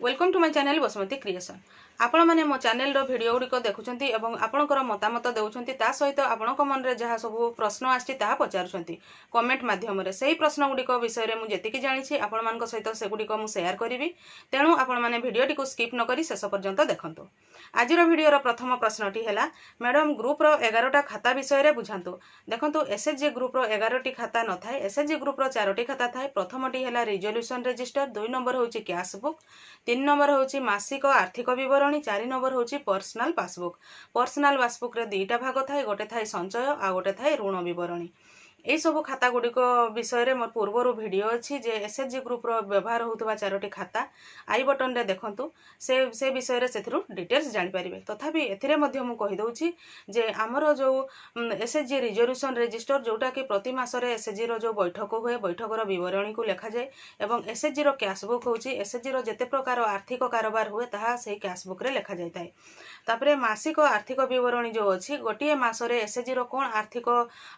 Welcome to my channel Basumati creation. आपण माने मो चैनल रो वीडियो गुडी को देखुछंती एवं आपणकर मतामत देउछंती ता सहित आपणक मन रे जहा सब प्रश्न आछि ता पचारुछंती कमेंट माध्यम रे सेही प्रश्न गुडी को विषय रे मु जेतिकी जानि छि आपण मानक सहित से गुडी को मु शेयर करिवि। तेणु आपण माने वीडियो टी को स्किप न करी शेष पर्यंत देखंतु। आज रो वीडियो रो प्रथम प्रश्न टी हैला मैडम ग्रुप रो 11टा खाता विषय रे बुझांतु। देखंतु एसएचजी ग्रुप रो 11टी खाता न थाए। एसएचजी ग्रुप रो 4टी खाता थाए। प्रथमटी हैला रिजोल्यूशन रजिस्टर, 2 नंबर होची कैश बुक, 3 नंबर होची मासिक आर्थिक विवरणी, 4 नंबर होची पर्सनल पासबुक। पर्सनल पासबुक रे दुईटा भाग थाए, गोटे थाए संचय आ गोटे थाए ऋण विवरणी। ए सब खाता गुडी को विषय रे मोर पूर्वर वीडियो अछि जे एसएचजी ग्रुप रो व्यवहार होतबा 4टी खाता आई बटन रे देखंतु। से विषय रे सेथरु डिटेल्स जानि परिबे। तथापि एथिरे मध्य मु कहि दउछि जे हमरो जो एसएचजी रिजोल्यूशन रजिस्टर जोटा कि प्रति मास रे एसएचजी रो जो बैठक हुए बैठक रो विवरणी को लेखा जाय एवं एसएचजी रो कैश बुक होछि एसएचजी रो जेते प्रकार आर्थिक कारोबार हुए ताहा सेही कैश बुक रे लेखा जायताय। तापरे मासिक आर्थिक विवरणी जो अछि गोटिए मास रे एसएचजी रो कोन आर्थिक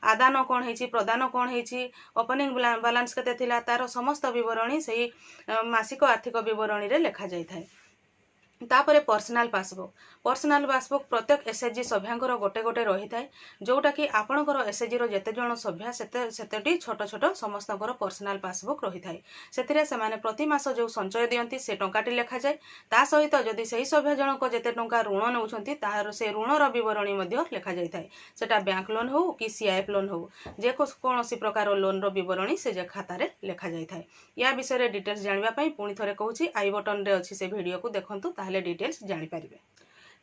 आदान कोन हेछि प्रदान कोन हेछि ओपनिंग बैलेंस केते थिला तार समस्त विवरणी सेही मासिक आर्थिक विवरणी रे लेखा जायथाय। तापरे पर्सनल पासबुक प्रत्येक एसएचजी सभ्यांकर गोटे गोटे रही थाए जोटा कि आपणकर एसएचजी रो जेते जण सभ्या सेतेटी छोट छोट समस्तकर पर्सनल पासबुक रही थाए। सेथिरे सेमाने प्रति मास जो संचय दियंती से टंकाटी लेखा जाय। ता सहित जदि सही सभ्य जनक जेते टंका ऋण नउछंती ताहार से ऋण रो विवरणी मध्ये लेखा जाय थाए। सेटा बैंक लोन हो कि सीआईएफ लोन हो जे कोनोसी प्रकार लोन रो विवरणी से जे खाता रे लेखा जाय थाए। या विषय रे डिटेल्स जानिबा पई पुनी थरे कहूची आई बटन रे अछि से वीडियो को देखंतु ताहले डिटेल्स जानि परिबे।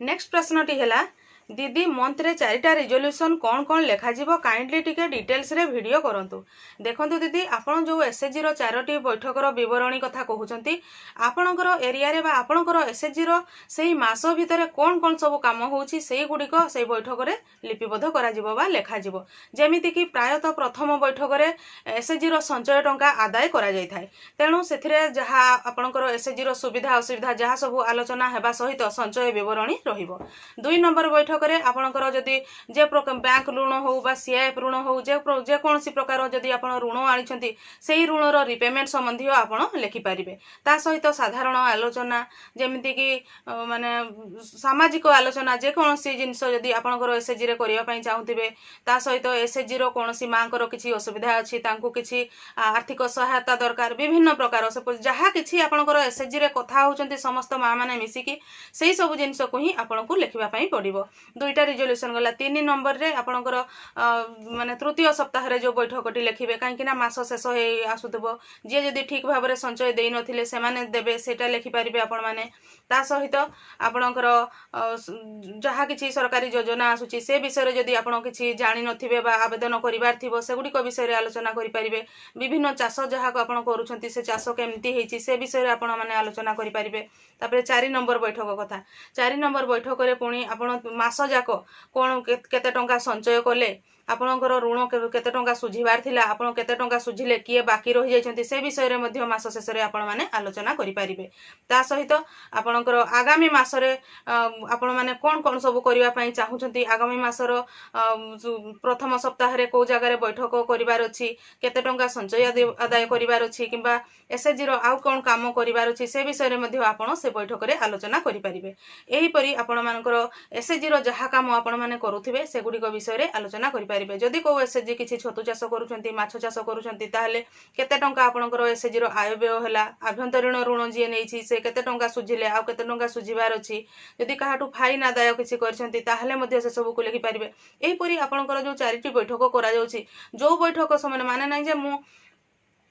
नेक्स्ट प्रश्नटी हैला दीदी मंथ रे 4टा रिजोल्यूशन कौन कौन लेखा जीवो काइंडली टिके डिटेल्स रे वीडियो करंतु। देखंतु दीदी आपण जो एसएचजी रो 4टी बैठक रो विवरणी कथा कहउचंती आपणकर एरिया रे बा आपणकर एसएचजी रो सेही मास भितरे कौन कौन सब काम होउची सेही गुडी को सेही बैठक रे लिपिबद्ध करा जीवो बा लेखा जीवो। जेमिति कि प्रायतः प्रथम बैठक रे एसएचजी रो संचय टंका आदाय करा जाय थाए। तेणु सेथिरे जहा आपणकर एसएचजी रो सुविधा असुविधा जहा सब आलोचना हेबा सहित संचय विवरणी रहिबो। 2 नंबर बैठक करे आपणकर जदि जे बैंक ऋण हो बा सीआईएफ ऋण हो जे कोनसी प्रकार जदि आपण ऋण आनिछंती सेही ऋण रो रिपेमेंट संबंधी आपण लेखि परिबे। ता सहित साधारण आलोचना जेमिति कि माने सामाजिक आलोचना जे कोनसी जिंस जदि आपणकर एसएचजी रे करिया पई चाहुतिबे ता सहित एसएचजी रो कोनसी मांकर किछि असुविधा अछि तांको किछि आर्थिक सहायता दरकार विभिन्न प्रकार जहा किछि आपणकर एसएचजी रे कथा होचंती समस्त मा माने मिसिकी सेही सब जिंस को ही आपणको लेखिबा पई पड़िबो। 2टा रिजोल्यूशन गला 3 नंबर रे आपणकर माने तृतीय सप्ताह रे जो बैठकटी लेखिबे काहेकि ना मास शेष हे आसुतबो जे जदि ठीक भाव रे संचय देई नथिले से माने देबे सेटा लेखि परिबे आपण माने। ता सहित आपणकर जहा किछि सरकारी योजना आसुची से विषय रे जदि आपण किछि जानि नथिबे बा आवेदन करिवार थिबो से गुडी को विषय रे आलोचना करि परिबे। विभिन्न चाष जहा को आपण करूछंती से चाष केमती हेछि से विषय रे आपण माने आलोचना करि परिबे। तापरे 4 नंबर बैठक कथा 4 नंबर बैठक रे पुणी आपण मास जाको कोन केते टंका संचय कले आपणकर ऋण केते टंका सुझिबार थिला आपण केते टंका सुझिले किए बाकी रहि जायछंती से विषय रे मध्ये मास शेष रे आपण माने आलोचना करि परिबे। ता सहित आपणकर आगामी मास रे आपण माने कोन कोन सब करिवा पई चाहुछंती आगामी मास रो प्रथम सप्ताह रे को जगह रे बैठक करिवार अछि केते टंका संचय आदाय करिवार अछि किबा एसएचजी रो आउ कोन काम करिवार अछि से विषय रे मध्ये आपण से बैठक रे आलोचना करि परिबे। एही परी आपण मानकर एसएचजी रो जहा काम आपण माने करूथिबे से गुडी को विषय रे आलोचना करि परिबे। जदि को एसएचजी किछि छतु चाष करूछंती माछ चाष करूछंती ताहले केते टंका आपणकर एसएचजी रो आय व्यय होला आभ्यंतरीण ऋण जे नेछि से केते टंका सुझिले आ केते टंका सुझिबार अछि जदि काहाटु फाइन आदाय किछि करछंती ताहले मध्ये से सब को लेखि परिबे। एही परी आपणकर जो 4टी बैठक करा जाउछि जो बैठक समय माने नै जे मु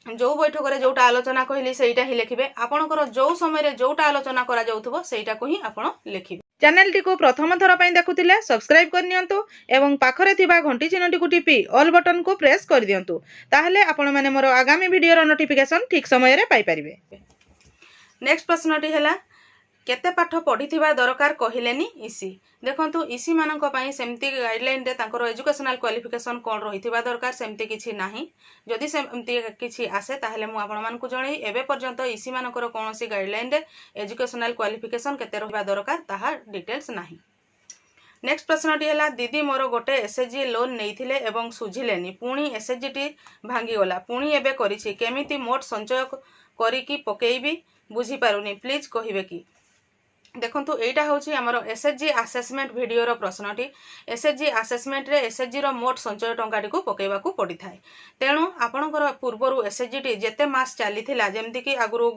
जो बैठक रे जोटा आलोचना कहली सेटा ही लेखिबे आपणकर जो समय रे जोटा आलोचना करा जाउथबो सेटा को ही आपण लेखिबे। चैनल टी को प्रथम थर पई देखुतिले सब्सक्राइब कर नियंतु एवं पाखरे थिबा घंटी चिन्हटी को टिपी ऑल बटन को प्रेस कर दियंतु ताहले आपण माने मोर आगामी वीडियो रो नोटिफिकेशन ठीक समय रे पाई परिबे। नेक्स्ट प्रश्नटी हैला केते पाठ पढ़िथिबा दरकार कहिलेनी इसी। देखंतु इसी मानक पई सेमती गाइडलाइन रे तांकर एजुकेशनल क्वालिफिकेशन कोन रहिथिबा दरकार सेमती किछि नाही। जदि सेमती किछि आसे ताहले मु आपण मानकु जणै एबे पर्यंत इसी मानकर कोनोसी गाइडलाइन रे एजुकेशनल क्वालिफिकेशन केते रहिबा दरकार ताहा डिटेल्स नाही। नेक्स्ट प्रश्नटी हैला दीदी मोर गोटे एसएचजी लोन नेइथिले एवं सुझिलेनी पुणी एसएचजी टी भांगी गला पुणी एबे करिछि केमिति मोट संचय करिकि पकेइबी बुझी पारुनी प्लीज कहिबे कि देखंतु एटा होची हमर एसएचजी असेसमेंट वीडियो प्रश्नटी एसएचजी असेसमेंट रे एसएचजी रो मोट संचय टंकाटी को पकेबा को पड़ी थाए तेणु आपणकर पूर्वरु एसएचजी टी जेते मास चली थिला जेमति कि आगुरु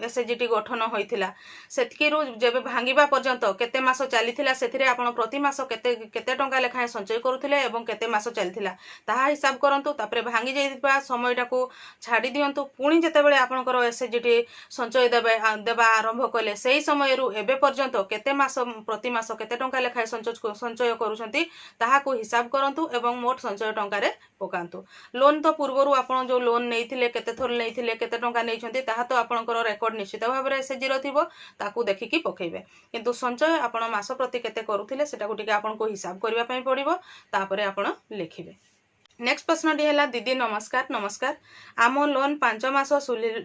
एसएचजी टी गठन होइथिला सेतकिरु जेबे भांगिबा पर्यंत केते मास चली थिला सेथिरे आपण प्रति मास केते केते टंका लेखाए संचय करूथिले एवं केते मास चलिथिला ताहा हिसाब करंतु तापरे भांगी जाइबा समयटा को छाडी दियंतु पुणी जेतेबेले आपणकर एसएचजी टी संचय देबा आरंभ कले सेही समयरु एबे पर्यंत केते मास प्रति मास केते टंका लेखाए संचय करूछंती ताहाको हिसाब करंतु एवं मोट संचय टंका रे पकांतु लोन तो पूर्वरु आपण जो लोन नेइथिले केते थोर नेइथिले केते टंका नेइछंती ताहा तो आपणकर रेकॉर्ड निश्चित भाबरे एसएचजी रो थिबो ताकू देखिकी पकेइबे किंतु संचय आपण मास प्रति केते करूथिले सेटा को टिके आपण को हिसाब करबा पई पड़िबो तापरे आपण लिखिबे नेक्स्ट प्रश्न टी है दीदी नमस्कार नमस्कार आम लोन 5 मास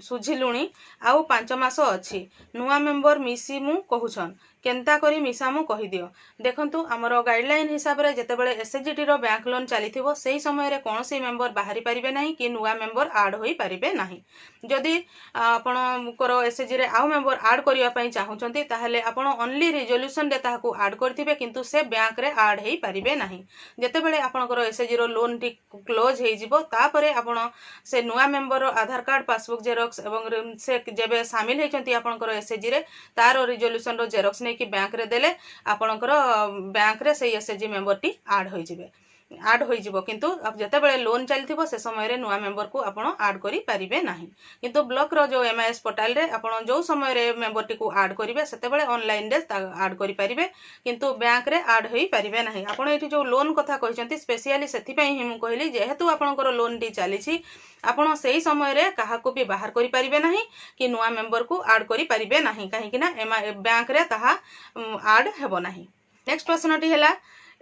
सुझिलुणी आउ 5 मास अच्छी नुआ मेंबर मिसी मु कहूछन केंता करी मिसामु कहि दियो देखंतु हमर गाइडलाइन हिसाब रे जेतेबेले एसएचजी रो बैंक लोन चलीथिबो सेही समय रे कोनोसी मेंबर बाहरी परिबे नाही कि नुआ मेंबर ऐड होई परिबे नाही जदि आपणकर एसएचजी रे आउ मेंबर ऐड करिया पई चाहुचंती ताहले आपण ओनली रिजोल्यूशन रे ताहाकू ऐड करथिबे किंतु से बैंक रे ऐड हेई परिबे नाही जेतेबेले आपणकर एसएचजी रो लोन टी क्लोज हेई जिवो तापरे आपण से नुआ मेंबर रो आधार कार्ड पासबुक जेरॉक्स एवं से जेबे शामिल हेचंती आपणकर एसएचजी रे तारो रिजोल्यूशन रो जेरॉक्स कि बैंक रे देले आपणकर बैंक रे से एसएचजी मेंबर टी ऐड होई जिवो किंतु जते बेले लोन चलथिबो से समय रे नुआ मेंबर को आपण ऐड करि परिबे नाही किंतु ब्लॉक रो जो एमआईएस पोर्टल रे आपण जो समय रे मेंबर टी को ऐड करिवे सेते बेले ऑनलाइन रे ऐड करि परिबे किंतु बैंक रे ऐड होई परिबे नाही आपण एठी जो लोन कथा कहिसंती स्पेशली सेथि पई ही मु कहली जेहेतु आपणकर लोन टी चलीछि आपण सेही समय रे काहाको भी बाहर करि परिबे नाही कि नुआ मेंबर को ऐड करि परिबे नाही काहे कि ना बैंक रे ताहा ऐड हेबो नाही नेक्स्ट प्रश्न टी हैला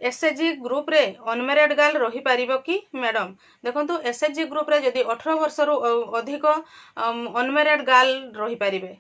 एसएचजी ग्रुप रे अनमेरिड गर्ल रही पारिबो कि मैडम देखंतु एसएचजी ग्रुप रे जदी 18 वर्ष रु अधिक अनमेरिड गर्ल रही पारिबे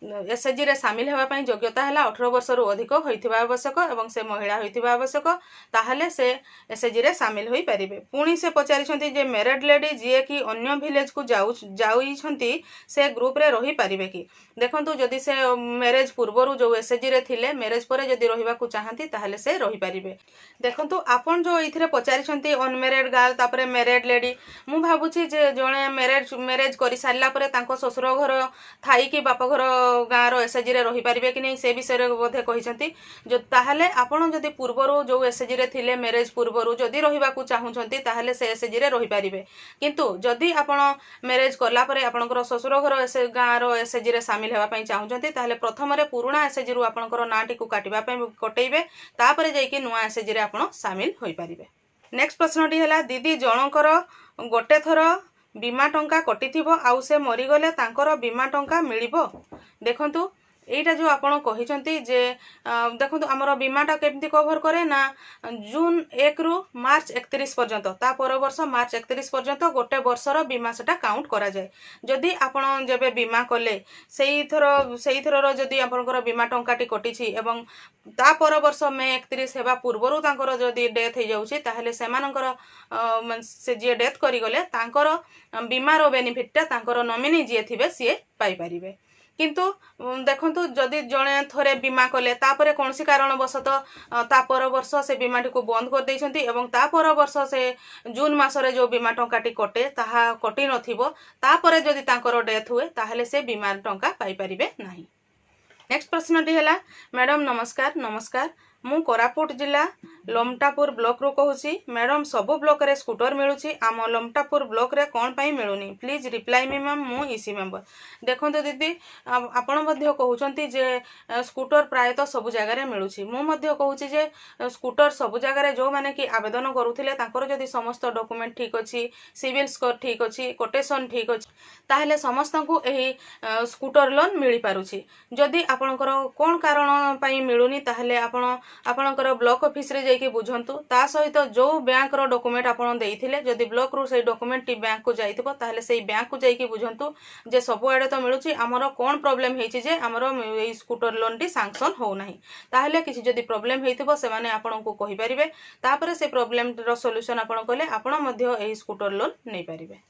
एसएचजी रे शामिल हेबा पई योग्यता हैला 18 वर्ष रु अधिक होइथिबा आवश्यक एवं से महिला होइथिबा आवश्यक ताहले से एसएचजी रे शामिल होई परिबे पुणी से पचारिछंती जे मैरिड लेडी जे कि अन्य विलेज को जाउइछंती से ग्रुप रे रही पारिबे कि देखंतु जदी से मैरिज पूर्वरु जो एसएचजी रे थिले मैरिज परे जदी रहिबा को चाहंती ताहले से रही पारिबे देखंतु आपन जो इथिरे पचारिछंती अनमेरिड गर्ल तापरे मैरिड लेडी मु भाबुची जे जणे मैरिज करि सारला परे तांको ससुर घर थाई कि बाप घर गाँव एसएचजी रे रही पारिबे कि नहीं से विषय रे बोधे कहिसंती जो ताहले आपण जदी पूर्वरु जो एसएचजी रे थिले मैरिज पूर्वरु जदी रहिबा को चाहुचंती ताहले से एसएचजी रे रही पारिबे किंतु जदी आपण मैरिज करला परे आपणकर ससुर घर गाँव एसएचजी रे शामिल हेबा पई चाहुचंती ताहले प्रथम रे पुराना एसएचजी रु आपणकर नाटी को काटिबा पई कटेइबे तापरे जाईकी नुआ एसएचजी रे आपण शामिल होई पारिबे नेक्स्ट प्रश्नटी हैला दीदी जनकर गोटे थर बीमा टंका कटिथिबो आउ से मरीगले तांकर बीमा टंका मिलिबो देखंतु एटा जो आपण कहिसंती जे देखंतु हमर बीमाटा केमती कवर करे ना जून 1 रु मार्च 31 पर्यंत ता पर वर्ष मार्च 31 पर्यंत गोटे वर्षर बीमा सेटा काउंट करा जाय जदी आपण जेबे बीमा कले सेही थर जदी आपनकर बीमा टंकाटी कटिछि एवं ता पर वर्ष मे 31 हेबा पूर्वरु तांकर जदी डेथ हे जाउछि ताहले सेमानकर से जे डेथ करि गले तांकर बीमा रो बेनिफिटटा तांकर नॉमिनी जे थिबे सिए पाई परिबे किंतु देखंतु जदि जणे थरे बीमा कले तापरे कोनसी कारणवशत तापर वर्ष से बीमाटी को बंद कर दैछंती एवं तापर वर्ष से जून मासरे जो बीमा टंकाटी कटे ताहा कटि नथिबो तापरे जदि तांकर डेथ हुए ताहले से बीमा टंका पाई परिबे नाही नेक्स्ट प्रश्न टी हैला मैडम नमस्कार नमस्कार मु कोरापुट जिला लमटापुर ब्लॉक रो कहूची मैडम सबो ब्लॉक रे स्कूटर मिलुची आम लमटापुर ब्लॉक रे कोन पई मिलुनी प्लीज रिप्लाई मी मैम मु ईसी मेंबर देखंतु दीदी आपण मध्ये कहउचंती जे स्कूटर प्राय तो सब जगह रे मिलुची मु मध्ये कहूची जे स्कूटर सब जगह रे जो माने कि आवेदन करूथिले तांकर जदी समस्त डॉक्यूमेंट ठीक अछि सिविल स्कोर ठीक अछि कोटेशन ठीक अछि ताहले समस्त को एही स्कूटर लोन मिली पारुची जदी आपनकर कोन कारण पई मिलुनी ताहले आपनकर ब्लॉक ऑफिस रे जाई के बुझंतु ता सहित जो बैंक रो डॉक्यूमेंट आपण देइथिले जदी ब्लॉक रो से डॉक्यूमेंट टी बैंक को जाइतबो ताहले सेही बैंक को जाई के बुझंतु जे सब आडे तो मिलुची हमरो कोन प्रॉब्लम हेछि जे हमरो ए स्कूटर लोन टी सैंक्शन हो नाही ताहले किछि जदी प्रॉब्लम हेतिबो से माने आपण को कहि परिबे तापरे से प्रॉब्लम रो सॉल्यूशन आपण कले आपण मध्ये ए स्कूटर लोन नै परिबे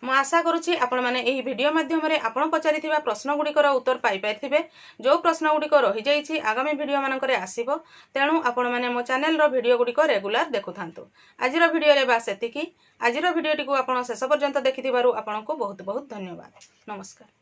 ମୁଁ ଆଶା କରୁଛି ଆପଣମାନେ ଏହି ଭିଡ଼ିଓ ମାଧ୍ୟମରେ ଆପଣ ପଚାରିଥିବା ପ୍ରଶ୍ନଗୁଡ଼ିକର ଉତ୍ତର ପାଇପାରିଥିବେ। ଯେଉଁ ପ୍ରଶ୍ନଗୁଡ଼ିକ ରହିଯାଇଛି ଆଗାମୀ ଭିଡ଼ିଓମାନଙ୍କରେ ଆସିବ, ତେଣୁ ଆପଣମାନେ ମୋ ଚ୍ୟାନେଲର ଭିଡ଼ିଓଗୁଡ଼ିକ ରେଗୁଲାର ଦେଖୁଥାନ୍ତୁ। ଆଜିର ଭିଡ଼ିଓରେ ବାସ୍ ଏତିକି। ଆଜିର ଭିଡ଼ିଓଟିକୁ ଆପଣ ଶେଷ ପର୍ଯ୍ୟନ୍ତ ଦେଖିଥିବାରୁ ଆପଣଙ୍କୁ ବହୁତ ବହୁତ ଧନ୍ୟବାଦ। ନମସ୍କାର।